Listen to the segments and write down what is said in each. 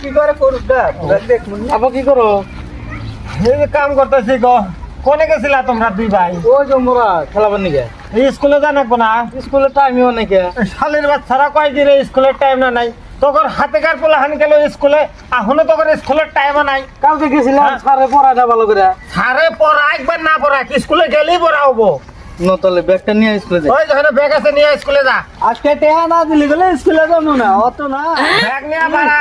কি করে করুক না দেখ আবার কি করো? এই যে কাম করতেছি গো। কোনে গেছিলা তোমরা দুই ভাই? ওই যে মোরা খেলাবার নিকে এই স্কুলে জানাবো না? স্কুলের টাইমই অনেকে শালির বাচ্চারা কয় দিলে স্কুলের টাইম না নাই, তোর হাতে কার পোলা হান গেল স্কুলে, এখনো তোর স্কুলের টাইমও নাই। কালকে গেছিলাম সারে পড়াটা ভালো করে সারে পড়া একবার না পড়া স্কুলে গেলেই পড়া হবো। নতলে ব্যাগটা নিয়ে স্কুলে যাই। ওই যেখানে ব্যাগ আছে নিয়ে স্কুলে যা। আজকে টেহা না দিলি গেলে স্কুলে যাবো না অত না ব্যাগ নিয়ে পারা,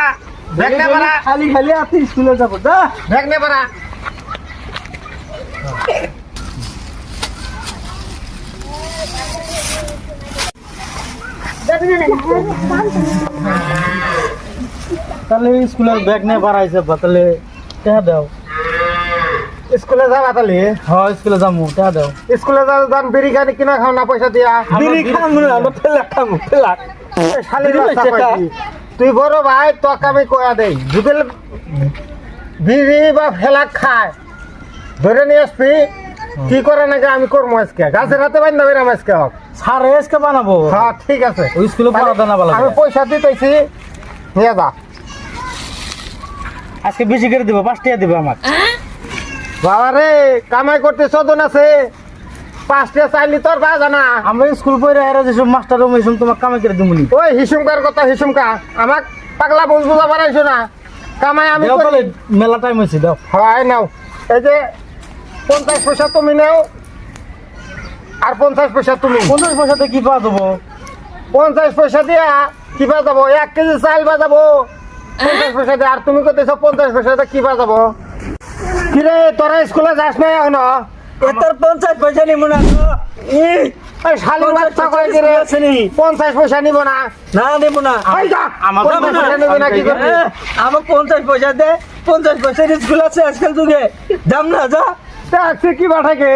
ব্যাগ নিয়ে পারা, খালি খালি আপনি স্কুলে যাবো যা ব্যাগ নিয়ে পারা। তাহলে স্কুলের ব্যাগ নিয়ে বাড়াইছে তাহলে টাকা দাও। স্কুলে যাবা তাহলে? হ্যাঁ স্কুলে যাবো, টাকা দাও। স্কুলে যান বিড়ি গাড়ি কিনা খাও না পয়সা দিয়া। বিড়ি খামু না আমরা ফেলা খামু ফেলা শালির বাচ্চা কয় কি? তুই বড় ভাই তোকে আমি কয়া দেই, যদি বিড়ি বা ফেলাক খায় ধরে নিয়ে আসবি, কি করে নাকি আমি করবো আজকে, গাছের হাতে বান্ধ বেরাম আজকে হোক। সারে এসকে বানাবো। হ্যাঁ ঠিক আছে, ওই স্কুলে পড়াতে না ভালো আমি করে। পয়সা দিতেছি নিয়ে যা। আজকে বেশি করে দিব, 5 টাকা দিব আমার। বাবা রে কামাই করতে সদন আছে, 5 টাকা চাইলি তোর বা জানা। আমরা স্কুল পড়ে এরা যেসব মাস্টার রুম এসব তোমার কামাই করে দিমুনি। ওই হিসুমকার কথা হিসুমকা, আমাক পাগলা বুঝবো বানাইছো না, কামাই আমি দাও করি। তাহলে, মেলা টাইম হয়েছে দাও। হয় নাও, এই যে 50 পয়সা তুমি নাও আর 50 পয়সা তুমি। 50 পয়সাতে কি পাওয়া যাবো? 50 পয়সা দিয়া কি বাজাবো, 1 কেজি চাল বাজাবো 50 পয়সা দিয়ে। আর তুমি করতেছো 50 পয়সা দিয়ে কি বাজাবো? কিরে তোরা স্কুলে যাস না এখনো? এতর 50 পয়সা নিব না এই শালির বাচ্চা কয় কি রে? 50 পয়সা নিব না। না নিব না এই যা, আমার 50 পয়সা নিবি না কি করবি? আমার 50 পয়সা দে 50 পয়সার স্কুল আছে আজকাল যুগে যাম না যা ট্যাক্সি কি বাঠাকে?